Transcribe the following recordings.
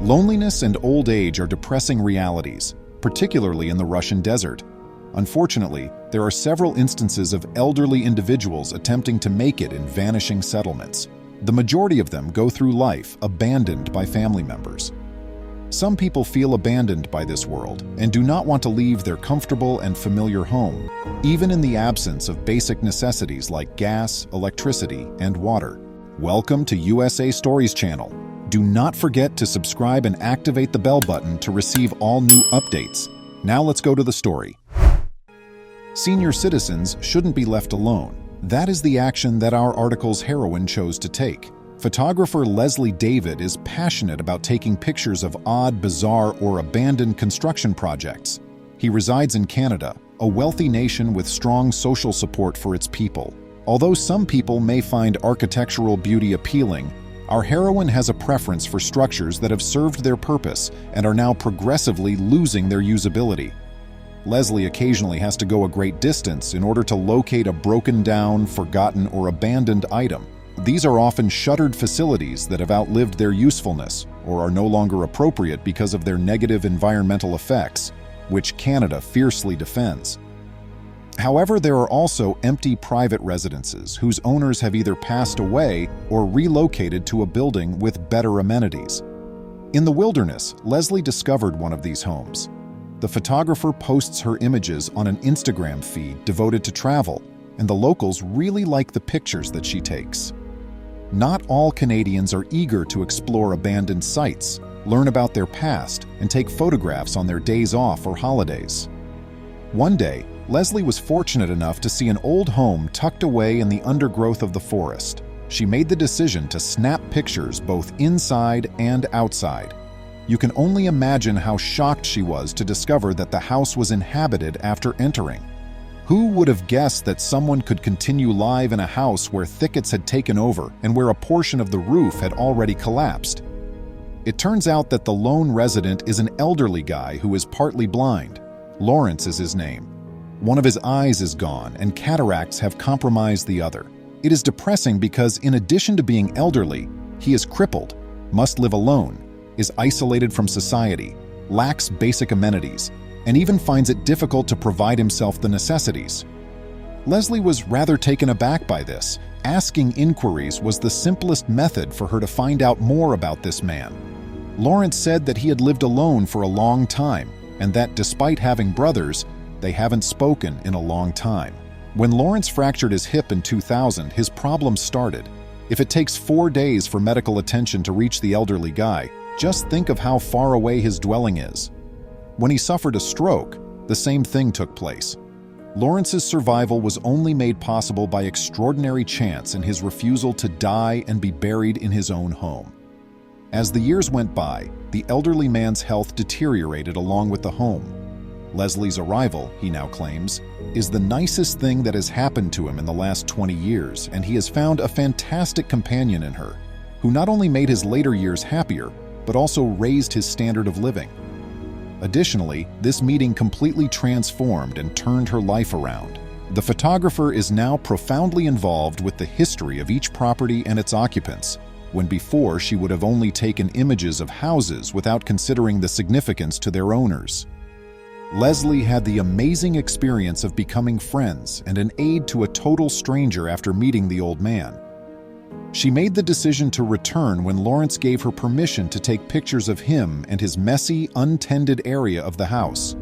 Loneliness and old age are depressing realities, particularly in the Russian desert. Unfortunately, there are several instances of elderly individuals attempting to make it in vanishing settlements. The majority of them go through life abandoned by family members. Some people feel abandoned by this world and do not want to leave their comfortable and familiar home, even in the absence of basic necessities like gas, electricity, and water. Welcome to USA Stories channel. Do not forget to subscribe and activate the bell button to receive all new updates. Now let's go to the story. Senior citizens shouldn't be left alone. That is the action that our article's heroine chose to take. Photographer Leslie David is passionate about taking pictures of odd, bizarre, or abandoned construction projects. He resides in Canada, a wealthy nation with strong social support for its people. Although some people may find architectural beauty appealing, our heroine has a preference for structures that have served their purpose and are now progressively losing their usability. Leslie occasionally has to go a great distance in order to locate a broken down, forgotten, or abandoned item. These are often shuttered facilities that have outlived their usefulness or are no longer appropriate because of their negative environmental effects, which Canada fiercely defends. However, there are also empty private residences whose owners have either passed away or relocated to a building with better amenities. In the wilderness, Leslie discovered one of these homes. The photographer posts her images on an Instagram feed devoted to travel, and the locals really like the pictures that she takes. Not all Canadians are eager to explore abandoned sites, learn about their past, and take photographs on their days off or holidays. One day, Leslie was fortunate enough to see an old home tucked away in the undergrowth of the forest. She made the decision to snap pictures both inside and outside. You can only imagine how shocked she was to discover that the house was inhabited after entering. Who would have guessed that someone could continue live in a house where thickets had taken over and where a portion of the roof had already collapsed? It turns out that the lone resident is an elderly guy who is partly blind. Lawrence is his name. One of his eyes is gone and cataracts have compromised the other. It is depressing because in addition to being elderly, he is crippled, must live alone, is isolated from society, lacks basic amenities, and even finds it difficult to provide himself the necessities. Leslie was rather taken aback by this. Asking inquiries was the simplest method for her to find out more about this man. Lawrence said that he had lived alone for a long time, and that despite having brothers, they haven't spoken in a long time. When Lawrence fractured his hip in 2000, his problems started. If it takes 4 days for medical attention to reach the elderly guy, just think of how far away his dwelling is. When he suffered a stroke, the same thing took place. Lawrence's survival was only made possible by extraordinary chance and his refusal to die and be buried in his own home. As the years went by, the elderly man's health deteriorated along with the home. Leslie's arrival, he now claims, is the nicest thing that has happened to him in the last 20 years, and he has found a fantastic companion in her, who not only made his later years happier, but also raised his standard of living. Additionally, this meeting completely transformed and turned her life around. The photographer is now profoundly involved with the history of each property and its occupants, when before she would have only taken images of houses without considering the significance to their owners. Leslie had the amazing experience of becoming friends and an aid to a total stranger after meeting the old man. She made the decision to return when Lawrence gave her permission to take pictures of him and his messy, untended area of the house.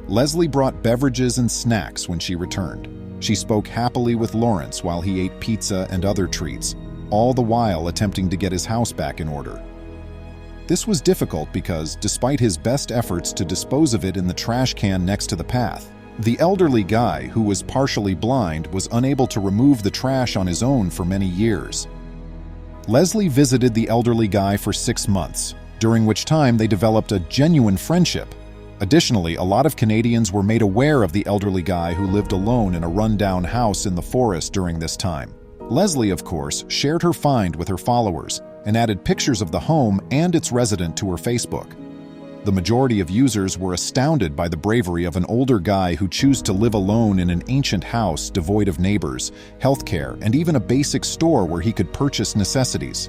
Leslie brought beverages and snacks when she returned. She spoke happily with Lawrence while he ate pizza and other treats, all the while attempting to get his house back in order. This was difficult because, despite his best efforts to dispose of it in the trash can next to the path, the elderly guy, who was partially blind, was unable to remove the trash on his own for many years. Leslie visited the elderly guy for 6 months, during which time they developed a genuine friendship. Additionally, a lot of Canadians were made aware of the elderly guy who lived alone in a run-down house in the forest during this time. Leslie, of course, shared her find with her followers and added pictures of the home and its resident to her Facebook. The majority of users were astounded by the bravery of an older guy who chose to live alone in an ancient house devoid of neighbors, healthcare, and even a basic store where he could purchase necessities.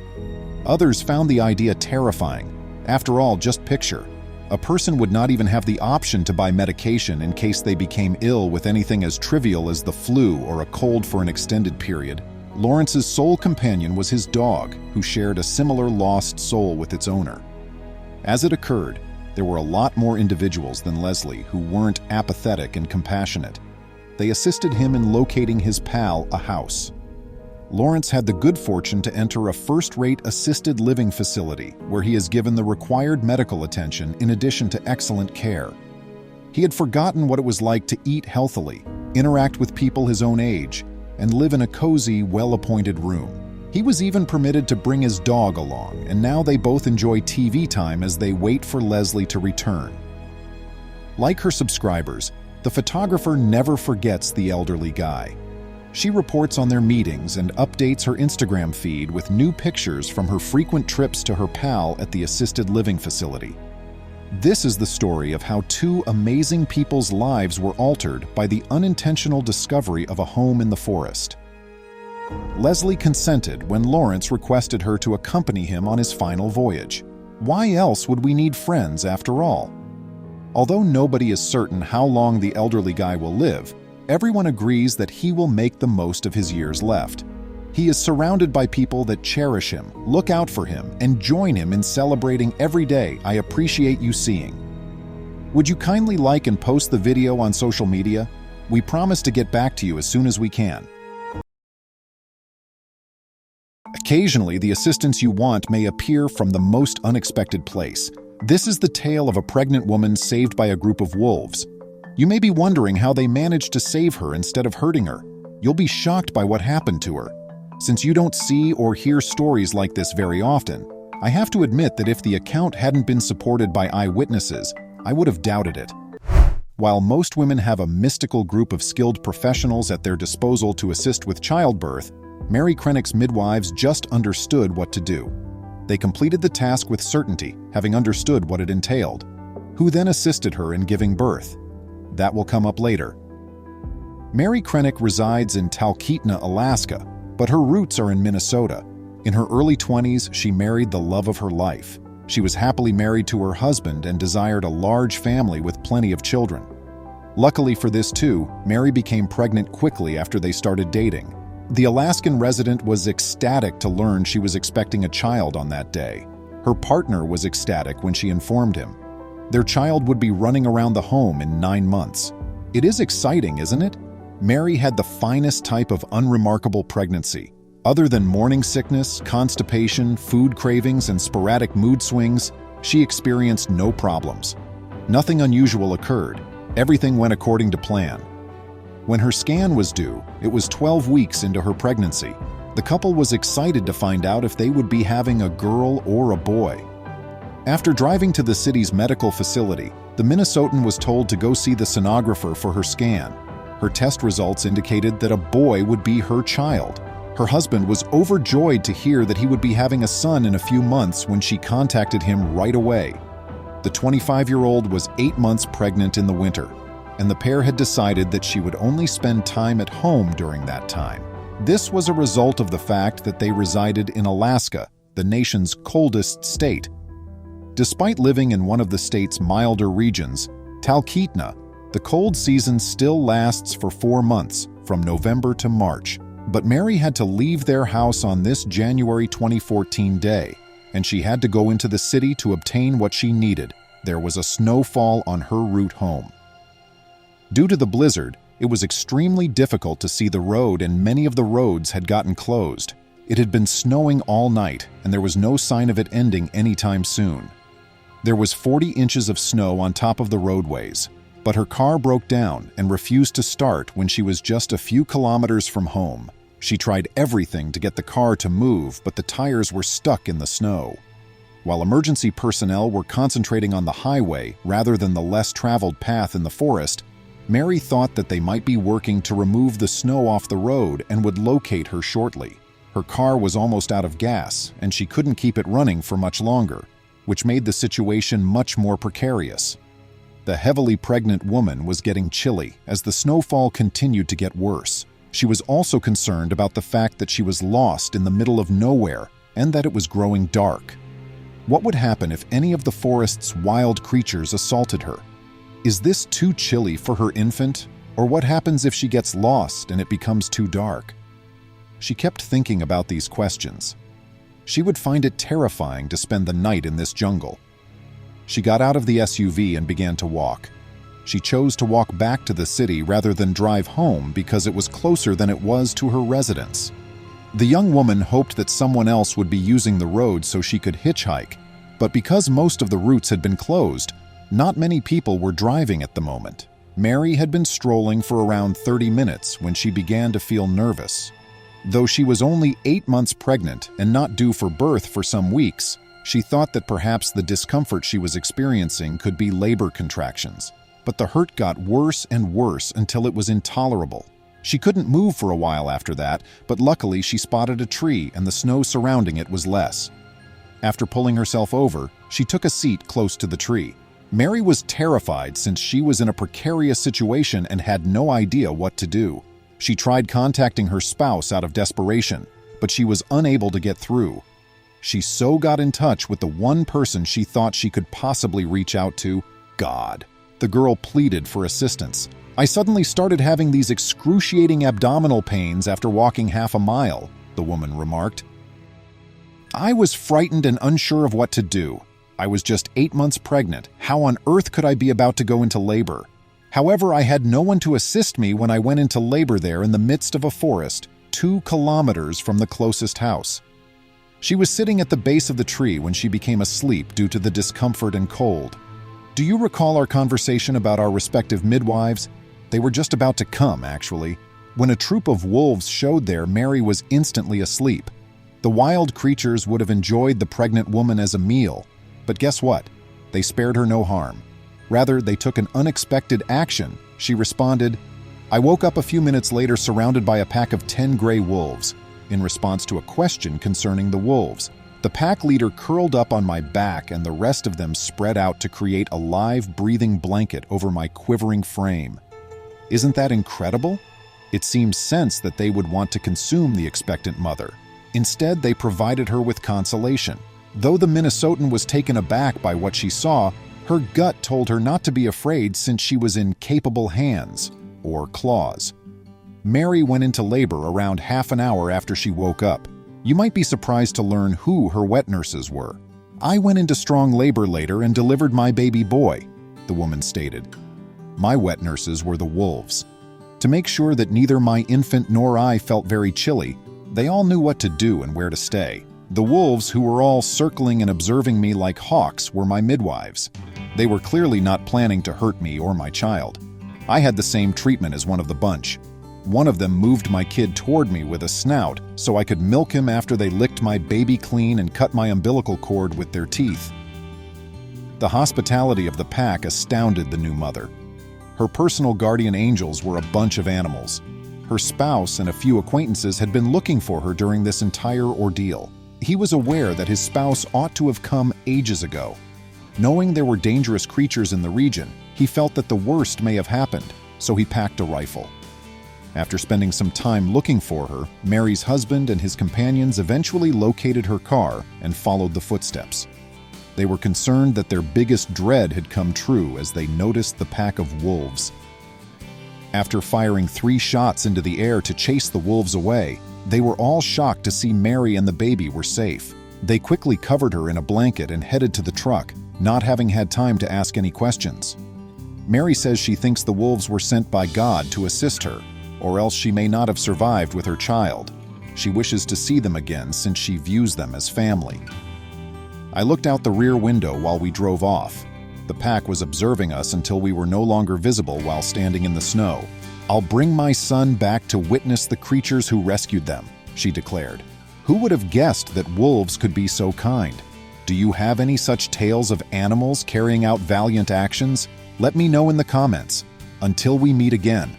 Others found the idea terrifying, After all, just picture. A person would not even have the option to buy medication in case they became ill with anything as trivial as the flu or a cold for an extended period. Lawrence's sole companion was his dog, who shared a similar lost soul with its owner. As it occurred, there were a lot more individuals than Leslie who weren't apathetic and compassionate. They assisted him in locating his pal a house. Lawrence had the good fortune to enter a first-rate assisted living facility where he is given the required medical attention in addition to excellent care. He had forgotten what it was like to eat healthily, interact with people his own age, and live in a cozy, well-appointed room. He was even permitted to bring his dog along, and now they both enjoy TV time as they wait for Leslie to return. Like her subscribers, the photographer never forgets the elderly guy. She reports on their meetings and updates her Instagram feed with new pictures from her frequent trips to her pal at the assisted living facility. This is the story of how two amazing people's lives were altered by the unintentional discovery of a home in the forest. Leslie consented when Lawrence requested her to accompany him on his final voyage. Why else would we need friends after all? Although nobody is certain how long the elderly guy will live, everyone agrees that he will make the most of his years left. He is surrounded by people that cherish him, look out for him, and join him in celebrating every day I appreciate you seeing. Would you kindly like and post the video on social media? We promise to get back to you as soon as we can. Occasionally, the assistance you want may appear from the most unexpected place. This is the tale of a pregnant woman saved by a group of wolves. You may be wondering how they managed to save her instead of hurting her. You'll be shocked by what happened to her. Since you don't see or hear stories like this very often, I have to admit that if the account hadn't been supported by eyewitnesses, I would have doubted it. While most women have a mystical group of skilled professionals at their disposal to assist with childbirth, Mary Krennic's midwives just understood what to do. They completed the task with certainty, having understood what it entailed. Who then assisted her in giving birth? That will come up later. Mary Krennic resides in Talkeetna, Alaska, but her roots are in Minnesota. In her early 20s, she married the love of her life. She was happily married to her husband and desired a large family with plenty of children. Luckily for this too, Mary became pregnant quickly after they started dating. The Alaskan resident was ecstatic to learn she was expecting a child on that day. Her partner was ecstatic when she informed him. Their child would be running around the home in 9 months. It is exciting, isn't it? Mary had the finest type of unremarkable pregnancy. Other than morning sickness, constipation, food cravings, and sporadic mood swings, she experienced no problems. Nothing unusual occurred. Everything went according to plan. When her scan was due, it was 12 weeks into her pregnancy. The couple was excited to find out if they would be having a girl or a boy. After driving to the city's medical facility, the Minnesotan was told to go see the sonographer for her scan. Her test results indicated that a boy would be her child. Her husband was overjoyed to hear that he would be having a son in a few months when she contacted him right away. The 25-year-old was 8 months pregnant in the winter, and the pair had decided that she would only spend time at home during that time. This was a result of the fact that they resided in Alaska, the nation's coldest state. Despite living in one of the state's milder regions, Talkeetna, the cold season still lasts for 4 months, from November to March. But Mary had to leave their house on this January 2014 day, and she had to go into the city to obtain what she needed. There was a snowfall on her route home. Due to the blizzard, it was extremely difficult to see the road, and many of the roads had gotten closed. It had been snowing all night, and there was no sign of it ending anytime soon. There was 40 inches of snow on top of the roadways, but her car broke down and refused to start when she was just a few kilometers from home. She tried everything to get the car to move, but the tires were stuck in the snow. While emergency personnel were concentrating on the highway rather than the less traveled path in the forest, Mary thought that they might be working to remove the snow off the road and would locate her shortly. Her car was almost out of gas, and she couldn't keep it running for much longer, which made the situation much more precarious. The heavily pregnant woman was getting chilly as the snowfall continued to get worse. She was also concerned about the fact that she was lost in the middle of nowhere and that it was growing dark. What would happen if any of the forest's wild creatures assaulted her? Is this too chilly for her infant? Or what happens if she gets lost and it becomes too dark? She kept thinking about these questions. She would find it terrifying to spend the night in this jungle. She got out of the SUV and began to walk. She chose to walk back to the city rather than drive home because it was closer than it was to her residence. The young woman hoped that someone else would be using the road so she could hitchhike, but because most of the routes had been closed, not many people were driving at the moment. Mary had been strolling for around 30 minutes when she began to feel nervous. Though she was only 8 months pregnant and not due for birth for some weeks, she thought that perhaps the discomfort she was experiencing could be labor contractions. But the hurt got worse and worse until it was intolerable. She couldn't move for a while after that, but luckily she spotted a tree and the snow surrounding it was less. After pulling herself over, she took a seat close to the tree. Mary was terrified since she was in a precarious situation and had no idea what to do. She tried contacting her spouse out of desperation, but she was unable to get through. She so got in touch with the one person she thought she could possibly reach out to, God. The girl pleaded for assistance. I suddenly started having these excruciating abdominal pains after walking half a mile, the woman remarked. I was frightened and unsure of what to do. I was just 8 months pregnant. How on earth could I be about to go into labor? However, I had no one to assist me when I went into labor there in the midst of a forest, 2 kilometers from the closest house. She was sitting at the base of the tree when she became asleep due to the discomfort and cold. Do you recall our conversation about our respective midwives? They were just about to come, actually. When a troop of wolves showed there, Mary was instantly asleep. The wild creatures would have enjoyed the pregnant woman as a meal. But guess what? They spared her no harm. Rather, they took an unexpected action. She responded, I woke up a few minutes later surrounded by a pack of 10 gray wolves. In response to a question concerning the wolves, the pack leader curled up on my back and the rest of them spread out to create a live, breathing blanket over my quivering frame. Isn't that incredible? It seems sense that they would want to consume the expectant mother. Instead, they provided her with consolation. Though the Minnesotan was taken aback by what she saw, her gut told her not to be afraid since she was in capable hands, or claws. Mary went into labor around half an hour after she woke up. You might be surprised to learn who her wet nurses were. I went into strong labor later and delivered my baby boy, the woman stated. My wet nurses were the wolves. To make sure that neither my infant nor I felt very chilly, they all knew what to do and where to stay. The wolves, who were all circling and observing me like hawks, were my midwives. They were clearly not planning to hurt me or my child. I had the same treatment as one of the bunch. One of them moved my kid toward me with a snout so I could milk him after they licked my baby clean and cut my umbilical cord with their teeth. The hospitality of the pack astounded the new mother. Her personal guardian angels were a bunch of animals. Her spouse and a few acquaintances had been looking for her during this entire ordeal. He was aware that his spouse ought to have come ages ago. Knowing there were dangerous creatures in the region, he felt that the worst may have happened, so he packed a rifle. After spending some time looking for her, Mary's husband and his companions eventually located her car and followed the footsteps. They were concerned that their biggest dread had come true as they noticed the pack of wolves. After firing 3 shots into the air to chase the wolves away, they were all shocked to see Mary and the baby were safe. They quickly covered her in a blanket and headed to the truck, not having had time to ask any questions. Mary says she thinks the wolves were sent by God to assist her, or else she may not have survived with her child. She wishes to see them again since she views them as family. I looked out the rear window while we drove off. The pack was observing us until we were no longer visible while standing in the snow. I'll bring my son back to witness the creatures who rescued them, she declared. Who would have guessed that wolves could be so kind? Do you have any such tales of animals carrying out valiant actions? Let me know in the comments. Until we meet again.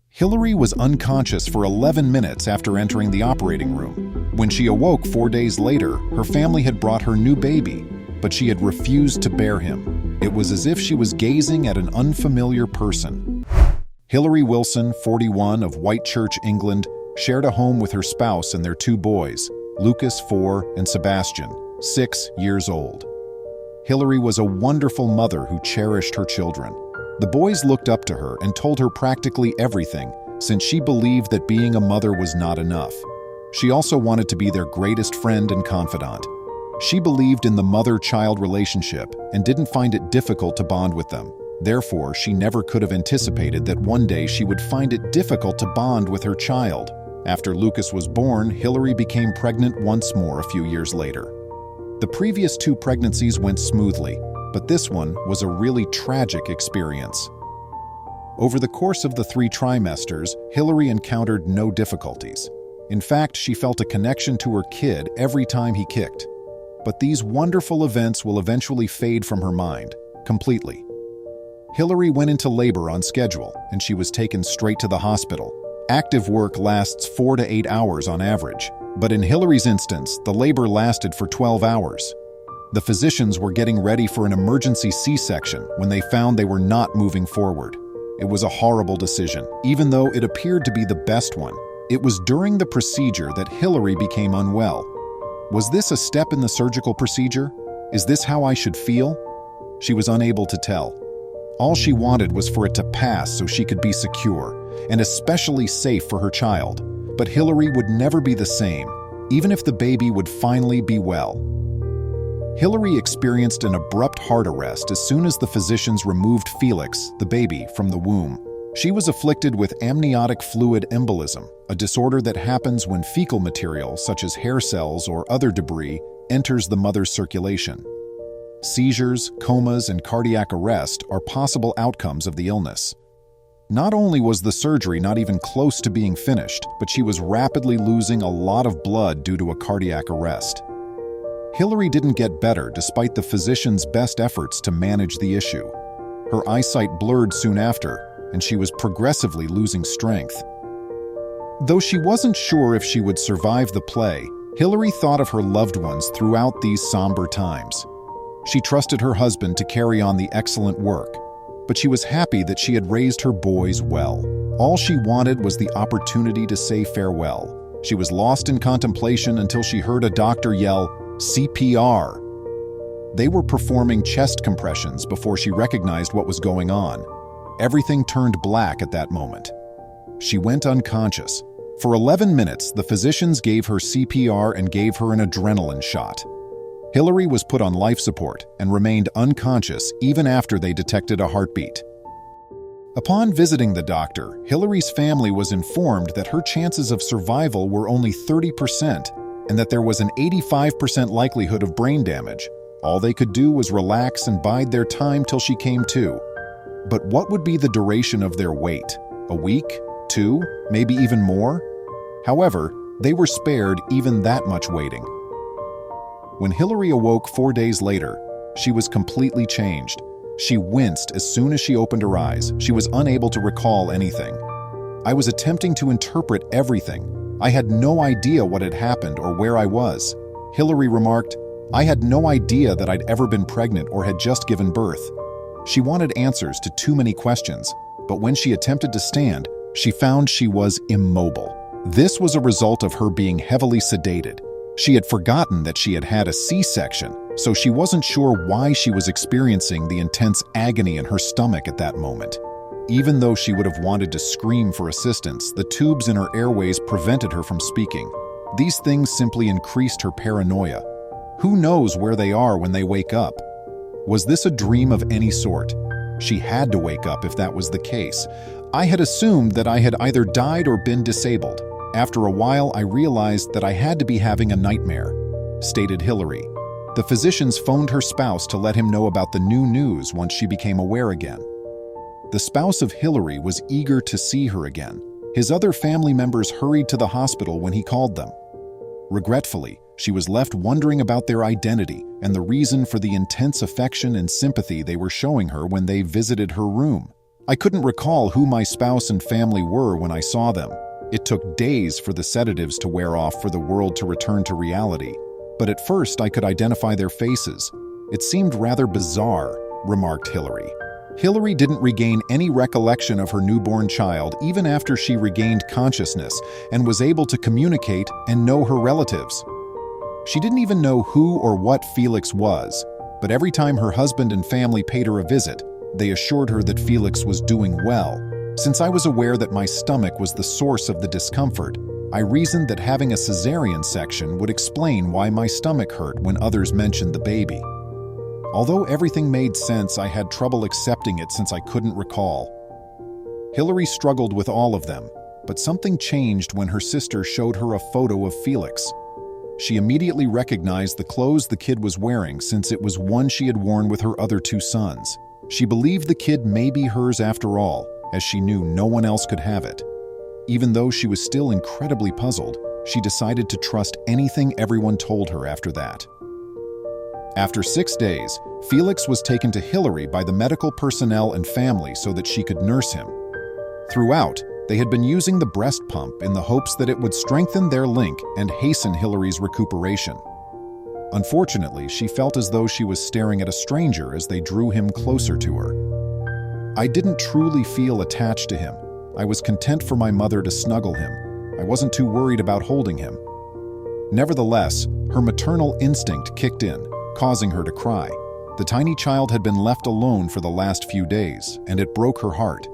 Hillary was unconscious for 11 minutes after entering the operating room. When she awoke 4 days later, her family had brought her new baby, but she had refused to bear him. It was as if she was gazing at an unfamiliar person. Hillary Wilson, 41, of Whitechurch, England, shared a home with her spouse and their 2 boys. Lucas, 4, and Sebastian, 6 years old. Hillary was a wonderful mother who cherished her children. The boys looked up to her and told her practically everything, since she believed that being a mother was not enough. She also wanted to be their greatest friend and confidant. She believed in the mother-child relationship and didn't find it difficult to bond with them. Therefore, she never could have anticipated that one day she would find it difficult to bond with her child. After Lucas was born, Hillary became pregnant once more a few years later. The previous 2 pregnancies went smoothly, but this one was a really tragic experience. Over the course of the 3 trimesters, Hillary encountered no difficulties. In fact, she felt a connection to her kid every time he kicked. But these wonderful events will eventually fade from her mind, completely. Hillary went into labor on schedule, and she was taken straight to the hospital. Active work lasts 4 to 8 hours on average, but in Hillary's instance, the labor lasted for 12 hours. The physicians were getting ready for an emergency C-section when they found they were not moving forward. It was a horrible decision, even though it appeared to be the best one. It was during the procedure that Hillary became unwell. Was this a step in the surgical procedure? Is this how I should feel? She was unable to tell. All she wanted was for it to pass so she could be secure, and especially safe for her child. But Hillary would never be the same, even if the baby would finally be well. Hillary experienced an abrupt heart arrest as soon as the physicians removed Felix, the baby, from the womb. She was afflicted with amniotic fluid embolism, a disorder that happens when fecal material, such as hair cells or other debris, enters the mother's circulation. Seizures, comas, and cardiac arrest are possible outcomes of the illness. Not only was the surgery not even close to being finished, but she was rapidly losing a lot of blood due to a cardiac arrest. Hillary didn't get better despite the physician's best efforts to manage the issue. Her eyesight blurred soon after, and she was progressively losing strength. Though she wasn't sure if she would survive the play, Hillary thought of her loved ones throughout these somber times. She trusted her husband to carry on the excellent work, but she was happy that she had raised her boys well. All she wanted was the opportunity to say farewell. She was lost in contemplation until she heard a doctor yell, "CPR!" They were performing chest compressions before she recognized what was going on. Everything turned black at that moment. She went unconscious. For 11 minutes, the physicians gave her CPR and gave her an adrenaline shot. Hillary was put on life support and remained unconscious even after they detected a heartbeat. Upon visiting the doctor, Hillary's family was informed that her chances of survival were only 30% and that there was an 85% likelihood of brain damage. All they could do was relax and bide their time till she came to. But what would be the duration of their wait? A week? 2? Maybe even more? However, they were spared even that much waiting. When Hillary awoke 4 days later, she was completely changed. She winced as soon as she opened her eyes. She was unable to recall anything. I was attempting to interpret everything. I had no idea what had happened or where I was. Hillary remarked, "I had no idea that I'd ever been pregnant or had just given birth." She wanted answers to too many questions, but when she attempted to stand, she found she was immobile. This was a result of her being heavily sedated. She had forgotten that she had had a C-section, so she wasn't sure why she was experiencing the intense agony in her stomach at that moment. Even though she would have wanted to scream for assistance, the tubes in her airways prevented her from speaking. These things simply increased her paranoia. Who knows where they are when they wake up? Was this a dream of any sort? She had to wake up if that was the case. I had assumed that I had either died or been disabled. After a while, I realized that I had to be having a nightmare, stated Hillary. The physicians phoned her spouse to let him know about the new news once she became aware again. The spouse of Hillary was eager to see her again. His other family members hurried to the hospital when he called them. Regretfully, she was left wondering about their identity and the reason for the intense affection and sympathy they were showing her when they visited her room. I couldn't recall who my spouse and family were when I saw them. It took days for the sedatives to wear off for the world to return to reality, but at first I could identify their faces. It seemed rather bizarre, remarked Hillary. Hillary didn't regain any recollection of her newborn child even after she regained consciousness and was able to communicate and know her relatives. She didn't even know who or what Felix was, but every time her husband and family paid her a visit, they assured her that Felix was doing well. Since I was aware that my stomach was the source of the discomfort, I reasoned that having a cesarean section would explain why my stomach hurt when others mentioned the baby. Although everything made sense, I had trouble accepting it since I couldn't recall. Hillary struggled with all of them, but something changed when her sister showed her a photo of Felix. She immediately recognized the clothes the kid was wearing since it was one she had worn with her other two sons. She believed the kid may be hers after all, as she knew no one else could have it. Even though she was still incredibly puzzled, she decided to trust anything everyone told her after that. After 6 days, Felix was taken to Hillary by the medical personnel and family so that she could nurse him. Throughout, they had been using the breast pump in the hopes that it would strengthen their link and hasten Hillary's recuperation. Unfortunately, she felt as though she was staring at a stranger as they drew him closer to her. I didn't truly feel attached to him. I was content for my mother to snuggle him. I wasn't too worried about holding him. Nevertheless, her maternal instinct kicked in, causing her to cry. The tiny child had been left alone for the last few days, and it broke her heart.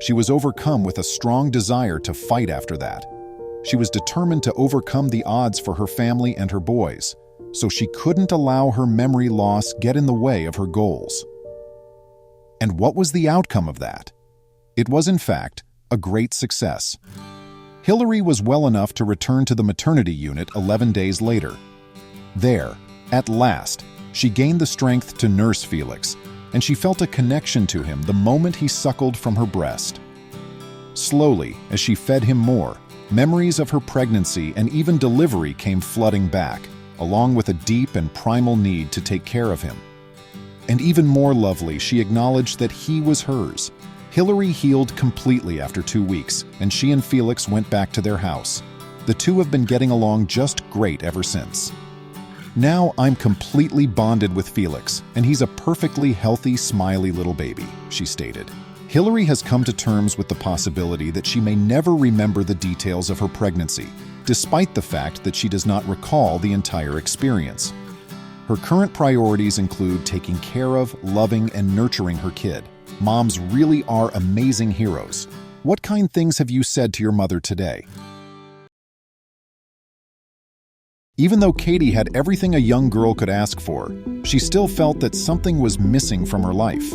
She was overcome with a strong desire to fight after that. She was determined to overcome the odds for her family and her boys, so she couldn't allow her memory loss get in the way of her goals. And what was the outcome of that? It was, in fact, a great success. Hillary was well enough to return to the maternity unit 11 days later. There, at last, she gained the strength to nurse Felix, and she felt a connection to him the moment he suckled from her breast. Slowly, as she fed him more, memories of her pregnancy and even delivery came flooding back, along with a deep and primal need to take care of him. And even more lovely, she acknowledged that he was hers. Hillary healed completely after 2 weeks, and she and Felix went back to their house. The two have been getting along just great ever since. Now I'm completely bonded with Felix, and he's a perfectly healthy, smiley little baby, she stated. Hillary has come to terms with the possibility that she may never remember the details of her pregnancy, despite the fact that she does not recall the entire experience. Her current priorities include taking care of, loving, and nurturing her kid. Moms really are amazing heroes. What kind things have you said to your mother today? Even though Katie had everything a young girl could ask for, she still felt that something was missing from her life.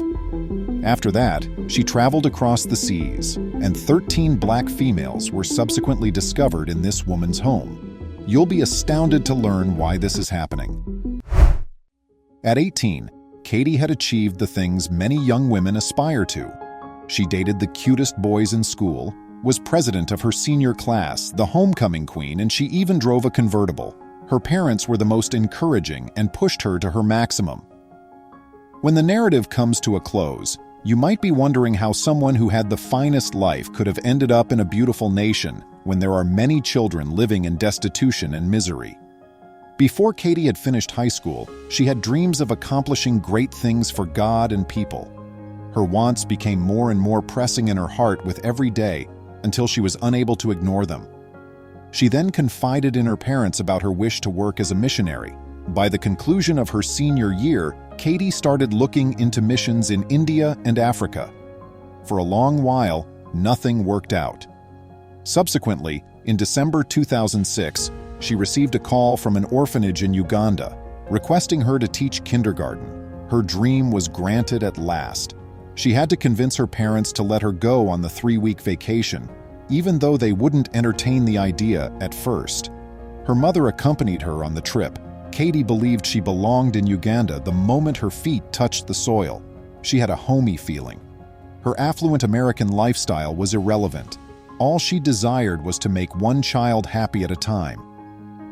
After that, she traveled across the seas, and 13 black females were subsequently discovered in this woman's home. You'll be astounded to learn why this is happening. At 18, Katie had achieved the things many young women aspire to. She dated the cutest boys in school, was president of her senior class, the homecoming queen, and she even drove a convertible. Her parents were the most encouraging and pushed her to her maximum. When the narrative comes to a close, you might be wondering how someone who had the finest life could have ended up in a beautiful nation when there are many children living in destitution and misery. Before Katie had finished high school, she had dreams of accomplishing great things for God and people. Her wants became more and more pressing in her heart with every day until she was unable to ignore them. She then confided in her parents about her wish to work as a missionary. By the conclusion of her senior year, Katie started looking into missions in India and Africa. For a long while, nothing worked out. Subsequently, in December 2006, she received a call from an orphanage in Uganda, requesting her to teach kindergarten. Her dream was granted at last. She had to convince her parents to let her go on the 3-week vacation, even though they wouldn't entertain the idea at first. Her mother accompanied her on the trip. Katie believed she belonged in Uganda the moment her feet touched the soil. She had a homey feeling. Her affluent American lifestyle was irrelevant. All she desired was to make one child happy at a time.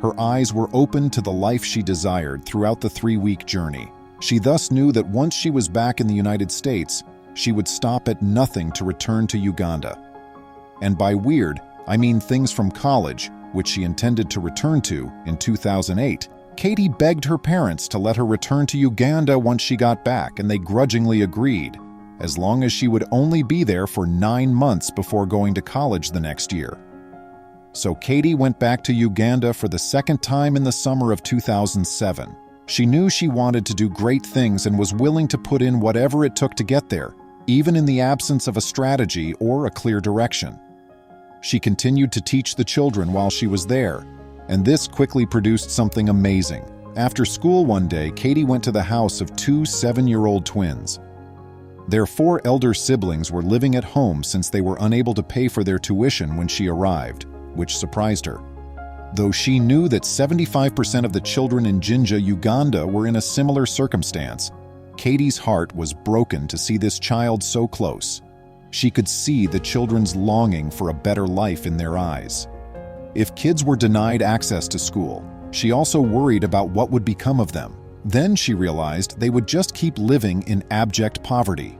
Her eyes were open to the life she desired throughout the 3-week journey. She thus knew that once she was back in the United States, she would stop at nothing to return to Uganda. And by weird, I mean things from college, which she intended to return to in 2008. Katie begged her parents to let her return to Uganda once she got back, and they grudgingly agreed, as long as she would only be there for 9 months before going to college the next year. So Katie went back to Uganda for the second time in the summer of 2007. She knew she wanted to do great things and was willing to put in whatever it took to get there, even in the absence of a strategy or a clear direction. She continued to teach the children while she was there, and this quickly produced something amazing. After school one day, Katie went to the house of two 7-year-old twins. Their 4 elder siblings were living at home since they were unable to pay for their tuition when she arrived, which surprised her. Though she knew that 75% of the children in Jinja, Uganda were in a similar circumstance, Katie's heart was broken to see this child so close. She could see the children's longing for a better life in their eyes. If kids were denied access to school, she also worried about what would become of them. Then she realized they would just keep living in abject poverty.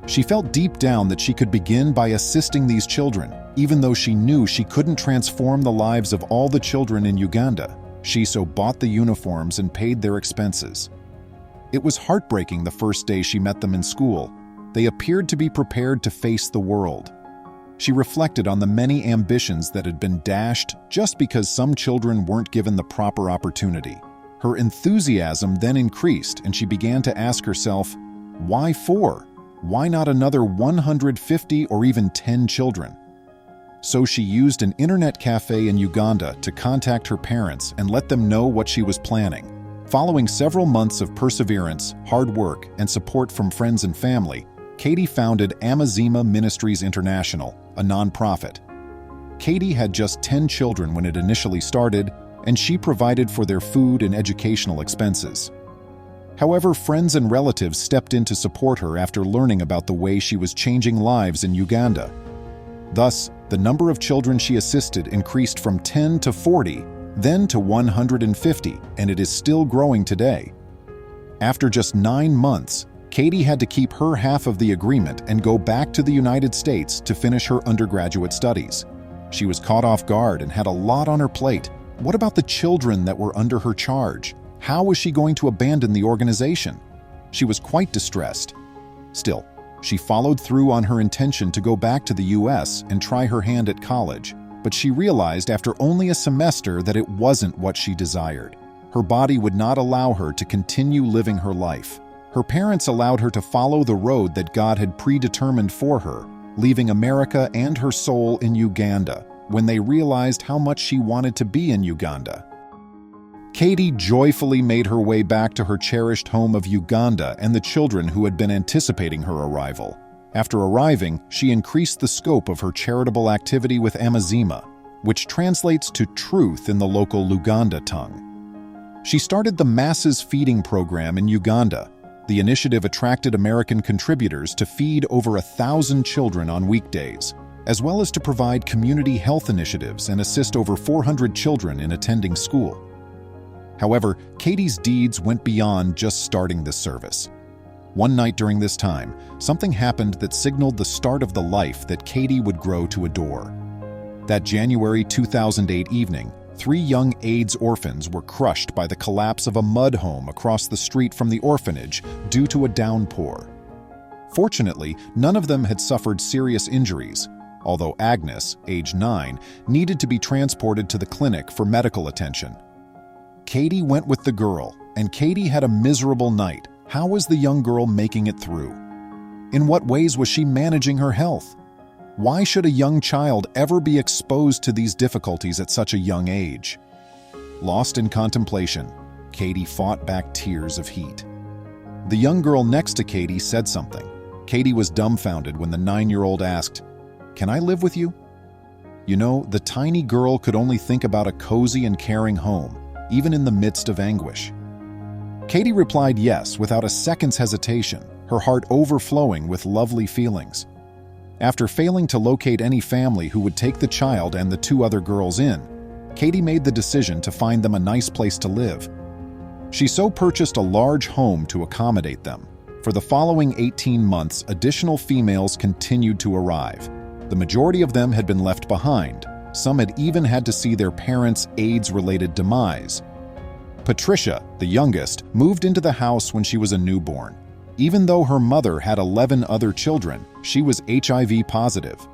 She felt deep down that she could begin by assisting these children, even though she knew she couldn't transform the lives of all the children in Uganda. She so bought the uniforms and paid their expenses. It was heartbreaking the first day she met them in school. They appeared to be prepared to face the world. She reflected on the many ambitions that had been dashed just because some children weren't given the proper opportunity. Her enthusiasm then increased, and she began to ask herself, why 4? Why not another 150 or even 10 children? So she used an internet cafe in Uganda to contact her parents and let them know what she was planning. Following several months of perseverance, hard work, and support from friends and family, Katie founded Amazima Ministries International, a nonprofit. Katie had just 10 children when it initially started, and she provided for their food and educational expenses. However, friends and relatives stepped in to support her after learning about the way she was changing lives in Uganda. Thus, the number of children she assisted increased from 10 to 40, then to 150, and it is still growing today. After just 9 months, Katie had to keep her half of the agreement and go back to the United States to finish her undergraduate studies. She was caught off guard and had a lot on her plate. What about the children that were under her charge? How was she going to abandon the organization? She was quite distressed. Still, she followed through on her intention to go back to the US and try her hand at college, but she realized after only a semester that it wasn't what she desired. Her body would not allow her to continue living her life. Her parents allowed her to follow the road that God had predetermined for her, leaving America and her soul in Uganda, when they realized how much she wanted to be in Uganda. Katie joyfully made her way back to her cherished home of Uganda and the children who had been anticipating her arrival. After arriving, she increased the scope of her charitable activity with Amazima, which translates to truth in the local Luganda tongue. She started the Masses Feeding Program in Uganda. The initiative attracted American contributors to feed over 1,000 children on weekdays, as well as to provide community health initiatives and assist over 400 children in attending school. However, Katie's deeds went beyond just starting this service. One night during this time, something happened that signaled the start of the life that Katie would grow to adore. That January 2008 evening, 3 young AIDS orphans were crushed by the collapse of a mud home across the street from the orphanage due to a downpour. Fortunately, none of them had suffered serious injuries, although Agnes, age 9, needed to be transported to the clinic for medical attention. Katie went with the girl, and Katie had a miserable night. How was the young girl making it through? In what ways was she managing her health? Why should a young child ever be exposed to these difficulties at such a young age? Lost in contemplation, Katie fought back tears of heat. The young girl next to Katie said something. Katie was dumbfounded when the 9-year-old asked, "Can I live with you?" You know, the tiny girl could only think about a cozy and caring home, even in the midst of anguish. Katie replied yes without a second's hesitation, her heart overflowing with lovely feelings. After failing to locate any family who would take the child and the 2 other girls in, Katie made the decision to find them a nice place to live. She so purchased a large home to accommodate them. For the following 18 months, additional females continued to arrive. The majority of them had been left behind. Some had even had to see their parents' AIDS-related demise. Patricia, the youngest, moved into the house when she was a newborn. Even though her mother had 11 other children, she was HIV positive.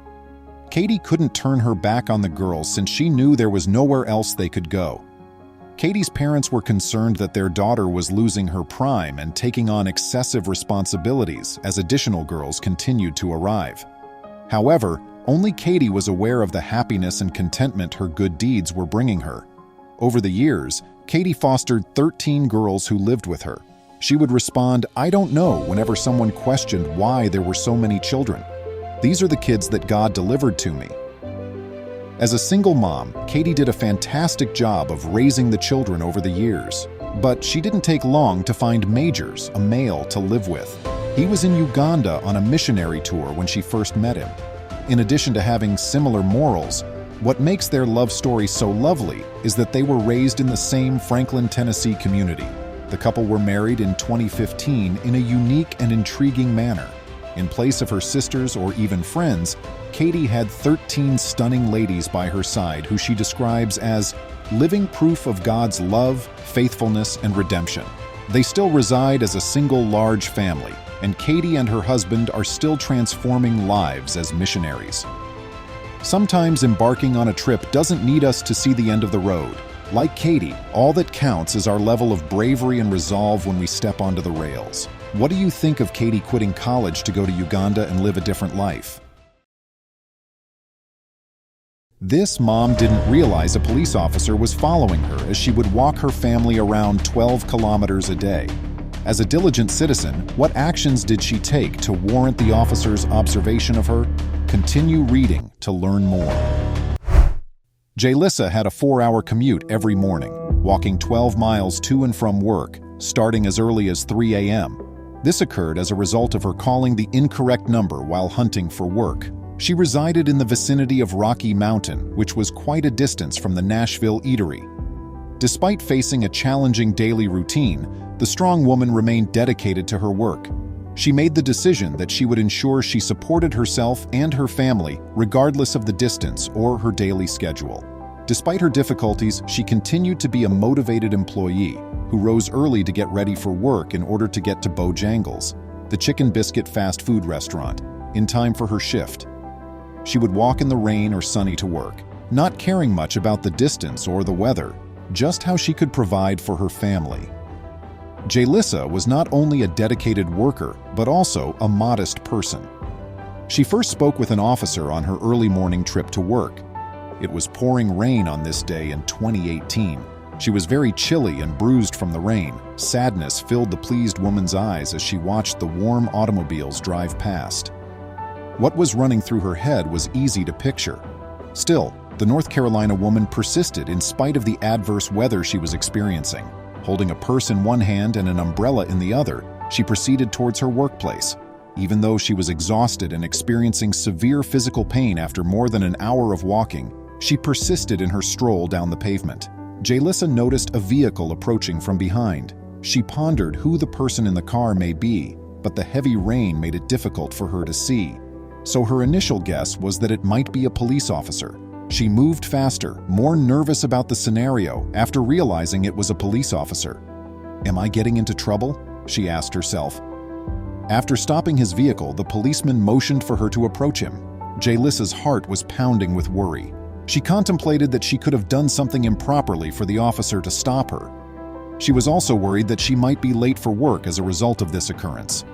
Katie couldn't turn her back on the girls since she knew there was nowhere else they could go. Katie's parents were concerned that their daughter was losing her prime and taking on excessive responsibilities as additional girls continued to arrive. However, only Katie was aware of the happiness and contentment her good deeds were bringing her. Over the years, Katie fostered 13 girls who lived with her. She would respond, "I don't know," whenever someone questioned why there were so many children. "These are the kids that God delivered to me." As a single mom, Katie did a fantastic job of raising the children over the years. But she didn't take long to find Majors, a male, to live with. He was in Uganda on a missionary tour when she first met him. In addition to having similar morals, what makes their love story so lovely is that they were raised in the same Franklin, Tennessee community. The couple were married in 2015 in a unique and intriguing manner. In place of her sisters or even friends, Katie had 13 stunning ladies by her side who she describes as living proof of God's love, faithfulness, and redemption. They still reside as a single large family, and Katie and her husband are still transforming lives as missionaries. Sometimes embarking on a trip doesn't need us to see the end of the road. Like Katie, all that counts is our level of bravery and resolve when we step onto the rails. What do you think of Katie quitting college to go to Uganda and live a different life? This mom didn't realize a police officer was following her as she would walk her family around 12 kilometers a day. As a diligent citizen, what actions did she take to warrant the officer's observation of her? Continue reading to learn more. Jalissa had a 4-hour commute every morning, walking 12 miles to and from work, starting as early as 3 a.m. This occurred as a result of her calling the incorrect number while hunting for work. She resided in the vicinity of Rocky Mountain, which was quite a distance from the Nashville eatery. Despite facing a challenging daily routine, the strong woman remained dedicated to her work. She made the decision that she would ensure she supported herself and her family regardless of the distance or her daily schedule. Despite her difficulties, she continued to be a motivated employee who rose early to get ready for work in order to get to Bojangles, the chicken biscuit fast food restaurant, in time for her shift. She would walk in the rain or sunny to work, not caring much about the distance or the weather, just how she could provide for her family. Jalissa was not only a dedicated worker, but also a modest person. She first spoke with an officer on her early morning trip to work. It was pouring rain on this day in 2018. She was very chilly and bruised from the rain. Sadness filled the pleased woman's eyes as she watched the warm automobiles drive past. What was running through her head was easy to picture. Still, the North Carolina woman persisted in spite of the adverse weather she was experiencing. Holding a purse in one hand and an umbrella in the other, she proceeded towards her workplace. Even though she was exhausted and experiencing severe physical pain after more than an hour of walking, she persisted in her stroll down the pavement. Jalissa noticed a vehicle approaching from behind. She pondered who the person in the car may be, but the heavy rain made it difficult for her to see. So her initial guess was that it might be a police officer. She moved faster, more nervous about the scenario after realizing it was a police officer. "Am I getting into trouble?" she asked herself. After stopping his vehicle, the policeman motioned for her to approach him. Jalissa's heart was pounding with worry. She contemplated that she could have done something improperly for the officer to stop her. She was also worried that she might be late for work as a result of this occurrence.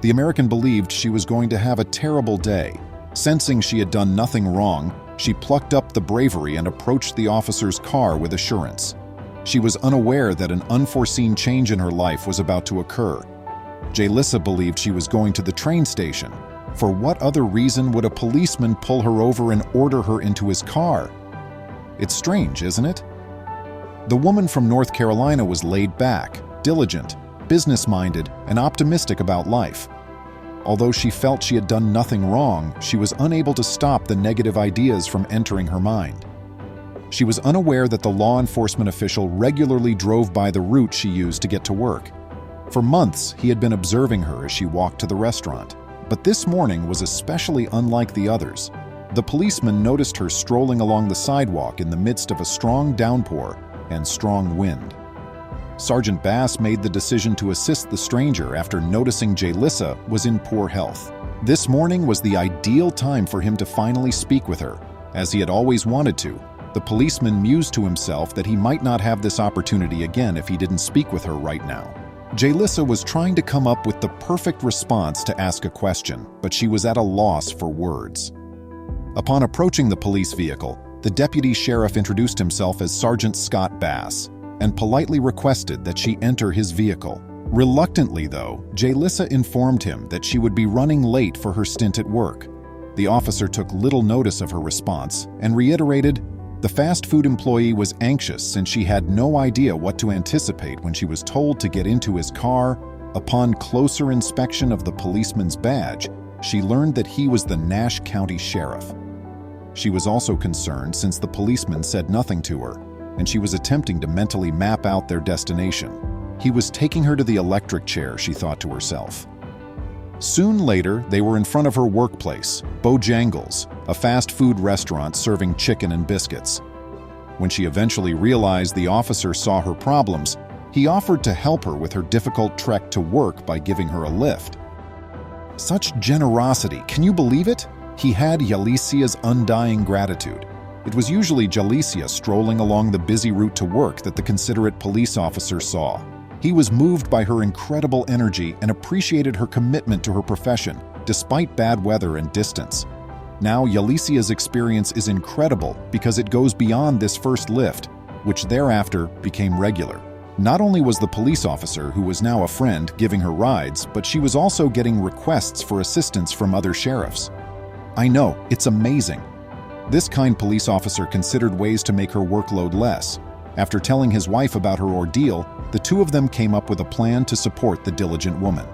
The American believed she was going to have a terrible day. Sensing she had done nothing wrong, she plucked up the bravery and approached the officer's car with assurance. She was unaware that an unforeseen change in her life was about to occur. Jalissa believed she was going to the train station. For what other reason would a policeman pull her over and order her into his car? It's strange, isn't it? The woman from North Carolina was laid back, diligent, business-minded, and optimistic about life. Although she felt she had done nothing wrong, she was unable to stop the negative ideas from entering her mind. She was unaware that the law enforcement official regularly drove by the route she used to get to work. For months, he had been observing her as she walked to the restaurant. But this morning was especially unlike the others. The policeman noticed her strolling along the sidewalk in the midst of a strong downpour and strong wind. Sergeant Bass made the decision to assist the stranger after noticing Jalissa was in poor health. This morning was the ideal time for him to finally speak with her, as he had always wanted to. The policeman mused to himself that he might not have this opportunity again if he didn't speak with her right now. Jalissa was trying to come up with the perfect response to ask a question, but she was at a loss for words. Upon approaching the police vehicle, the deputy sheriff introduced himself as Sergeant Scott Bass and politely requested that she enter his vehicle. Reluctantly, though, Jalissa informed him that she would be running late for her stint at work. The officer took little notice of her response and reiterated the fast food employee was anxious since she had no idea what to anticipate when she was told to get into his car. Upon closer inspection of the policeman's badge, she learned that he was the Nash County Sheriff. She was also concerned since the policeman said nothing to her, and she was attempting to mentally map out their destination. He was taking her to the electric chair, she thought to herself. Soon later, they were in front of her workplace, Bojangles, a fast food restaurant serving chicken and biscuits. When she eventually realized the officer saw her problems, he offered to help her with her difficult trek to work by giving her a lift. Such generosity, can you believe it? He had Jalicia's undying gratitude. It was usually Jalicia strolling along the busy route to work that the considerate police officer saw. He was moved by her incredible energy and appreciated her commitment to her profession, despite bad weather and distance. Now, Jalicia's experience is incredible because it goes beyond this first lift, which thereafter became regular. Not only was the police officer, who was now a friend, giving her rides, but she was also getting requests for assistance from other sheriffs. I know, it's amazing. This kind police officer considered ways to make her workload less. After telling his wife about her ordeal, the two of them came up with a plan to support the diligent woman.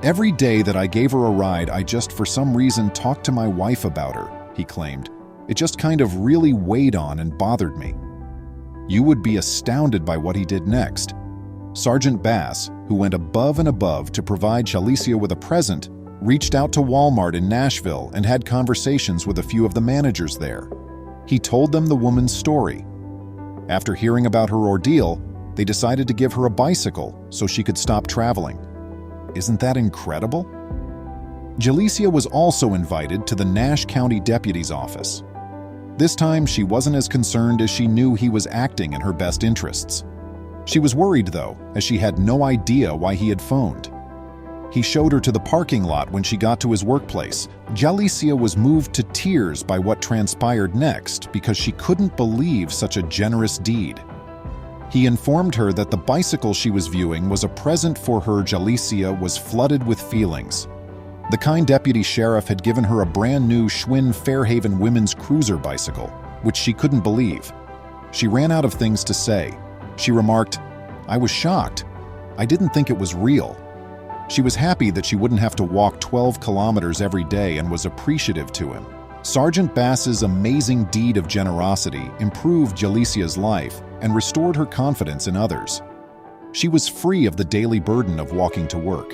Every day that I gave her a ride, I just for some reason talked to my wife about her, he claimed. It just kind of really weighed on and bothered me. You would be astounded by what he did next. Sergeant Bass, who went above and above to provide Jalicia with a present, reached out to Walmart in Nashville and had conversations with a few of the managers there. He told them the woman's story. After hearing about her ordeal, they decided to give her a bicycle so she could stop traveling. Isn't that incredible? Jalicia was also invited to the Nash County Deputy's office. This time, she wasn't as concerned as she knew he was acting in her best interests. She was worried, though, as she had no idea why he had phoned. He showed her to the parking lot when she got to his workplace. Jalicia was moved to tears by what transpired next because she couldn't believe such a generous deed. He informed her that the bicycle she was viewing was a present for her. Jalicia was flooded with feelings. The kind deputy sheriff had given her a brand new Schwinn Fairhaven women's cruiser bicycle, which she couldn't believe. She ran out of things to say. She remarked, "I was shocked. I didn't think it was real." She was happy that she wouldn't have to walk 12 kilometers every day and was appreciative to him. Sergeant Bass's amazing deed of generosity improved Jalicia's life and restored her confidence in others. She was free of the daily burden of walking to work.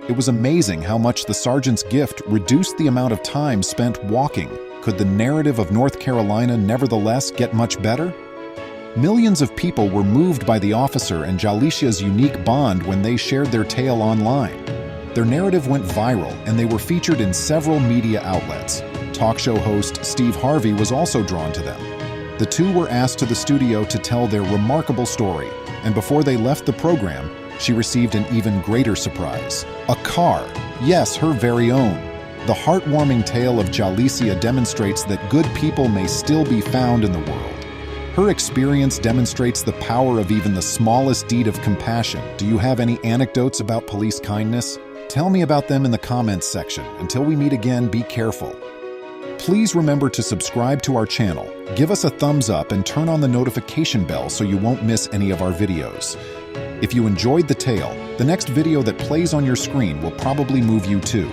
It was amazing how much the sergeant's gift reduced the amount of time spent walking. Could the narrative of North Carolina nevertheless get much better? Millions of people were moved by the officer and Jalicia's unique bond when they shared their tale online. Their narrative went viral and they were featured in several media outlets. Talk show host Steve Harvey was also drawn to them. The two were asked to the studio to tell their remarkable story, and before they left the program, she received an even greater surprise. A car. Yes, her very own. The heartwarming tale of Jalicia demonstrates that good people may still be found in the world. Her experience demonstrates the power of even the smallest deed of compassion. Do you have any anecdotes about police kindness? Tell me about them in the comments section. Until we meet again, be careful. Please remember to subscribe to our channel, give us a thumbs up, and turn on the notification bell so you won't miss any of our videos. If you enjoyed the tale, the next video that plays on your screen will probably move you too.